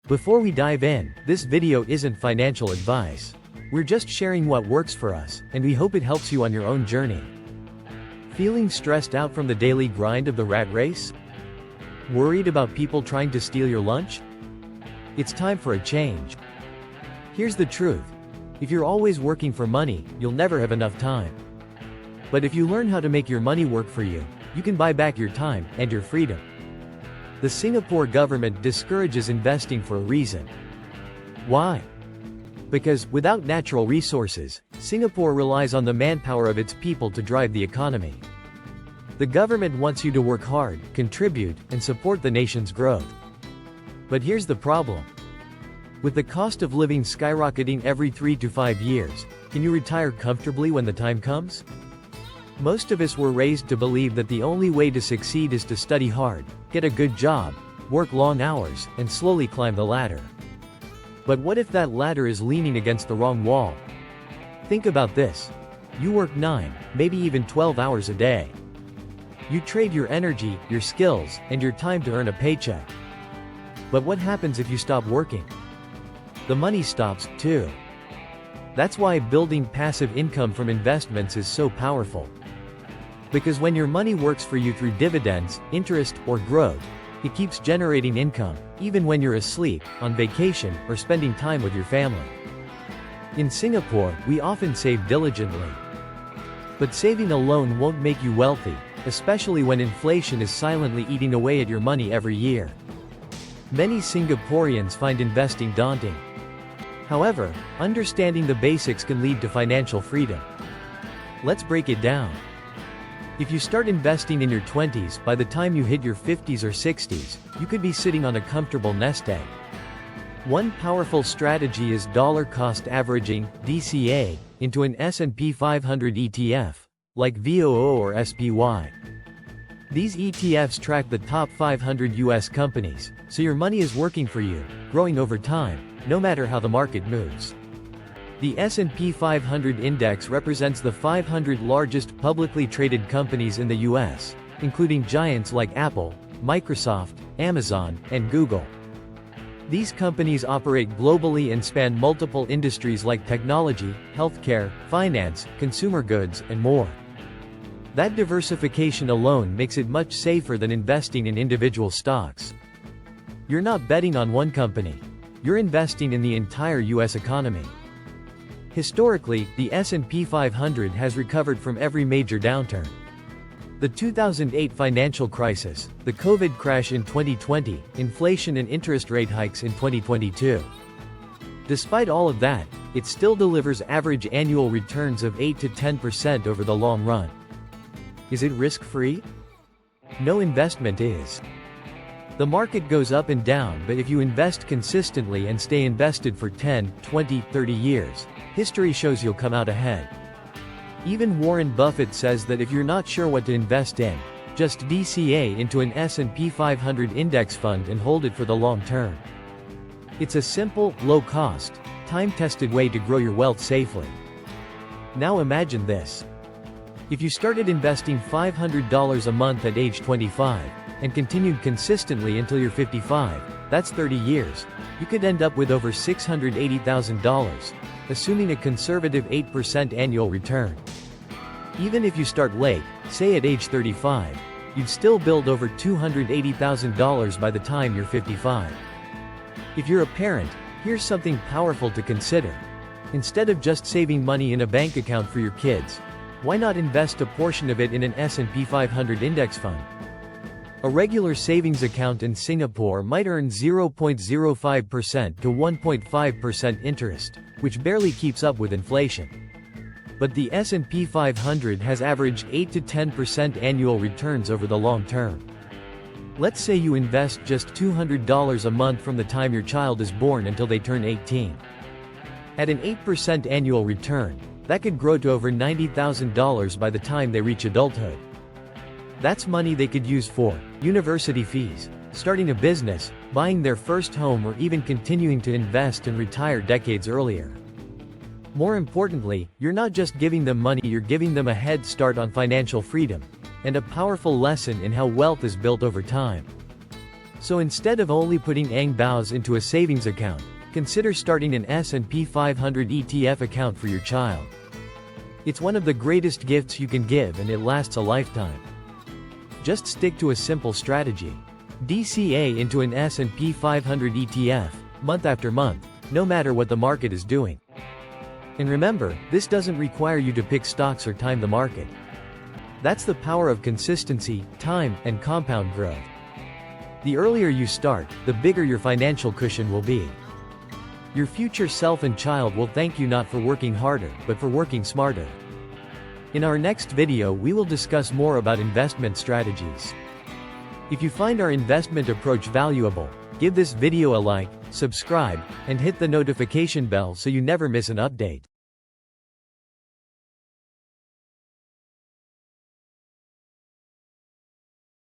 Before we dive in, this video isn't financial advice. We're just sharing what works for us, and we hope it helps you on your own journey. Feeling stressed out from the daily grind of the rat race? Worried about people trying to steal your lunch? It's time for a change. Here's the truth. If you're always working for money, you'll never have enough time. But if you learn how to make your money work for you, you can buy back your time and your freedom. The Singapore government discourages investing for a reason. Why? Because, without natural resources, Singapore relies on the manpower of its people to drive the economy. The government wants you to work hard, contribute, and support the nation's growth. But here's the problem. With the cost of living skyrocketing every 3 to 5 years, can you retire comfortably when the time comes? Most of us were raised to believe that the only way to succeed is to study hard, get a good job, work long hours, and slowly climb the ladder. But what if that ladder is leaning against the wrong wall? Think about this. You work 9, maybe even 12 hours a day. You trade your energy, your skills, and your time to earn a paycheck. But what happens if you stop working? The money stops, too. That's why building passive income from investments is so powerful. Because when your money works for you through dividends, interest, or growth, it keeps generating income, even when you're asleep, on vacation, or spending time with your family. In Singapore, we often save diligently. But saving alone won't make you wealthy, especially when inflation is silently eating away at your money every year. Many Singaporeans find investing daunting. However, understanding the basics can lead to financial freedom. Let's break it down. If you start investing in your 20s, by the time you hit your 50s or 60s, you could be sitting on a comfortable nest egg. One powerful strategy is dollar cost averaging, DCA, into an S&P 500 ETF, like VOO or SPY. These ETFs track the top 500 US companies, so your money is working for you, growing over time, no matter how the market moves. The S&P 500 index represents the 500 largest publicly traded companies in the US, including giants like Apple, Microsoft, Amazon, and Google. These companies operate globally and span multiple industries like technology, healthcare, finance, consumer goods, and more. That diversification alone makes it much safer than investing in individual stocks. You're not betting on one company. You're investing in the entire US economy. Historically, the S&P 500 has recovered from every major downturn. The 2008 financial crisis, the COVID crash in 2020, inflation and interest rate hikes in 2022. Despite all of that, it still delivers average annual returns of 8 to 10% over the long run. Is it risk-free? No investment is. The market goes up and down, but if you invest consistently and stay invested for 10, 20, 30 years, history shows you'll come out ahead. Even Warren Buffett says that if you're not sure what to invest in, just DCA into an S&P 500 index fund and hold it for the long term. It's a simple, low-cost, time-tested way to grow your wealth safely. Now imagine this. If you started investing $500 a month at age 25, and continued consistently until you're 55, that's 30 years, you could end up with over $680,000, assuming a conservative 8% annual return. Even if you start late, say at age 35, you'd still build over $280,000 by the time you're 55. If you're a parent, here's something powerful to consider. Instead of just saving money in a bank account for your kids, why not invest a portion of it in an S&P 500 index fund? A regular savings account in Singapore might earn 0.05% to 1.5% interest, which barely keeps up with inflation. But the S&P 500 has averaged 8 to 10% annual returns over the long term. Let's say you invest just $200 a month from the time your child is born until they turn 18. At an 8% annual return, that could grow to over $90,000 by the time they reach adulthood. That's money they could use for university fees, starting a business, buying their first home, or even continuing to invest and retire decades earlier. More importantly, you're not just giving them money, you're giving them a head start on financial freedom, and a powerful lesson in how wealth is built over time. So instead of only putting Ang Baos into a savings account, consider starting an S&P 500 ETF account for your child. It's one of the greatest gifts you can give, and it lasts a lifetime. Just stick to a simple strategy. DCA into an S&P 500 ETF, month after month, no matter what the market is doing. And remember, this doesn't require you to pick stocks or time the market. That's the power of consistency, time, and compound growth. The earlier you start, the bigger your financial cushion will be. Your future self and child will thank you not for working harder, but for working smarter. In our next video, we will discuss more about investment strategies. If you find our investment approach valuable, give this video a like, subscribe, and hit the notification bell so you never miss an update.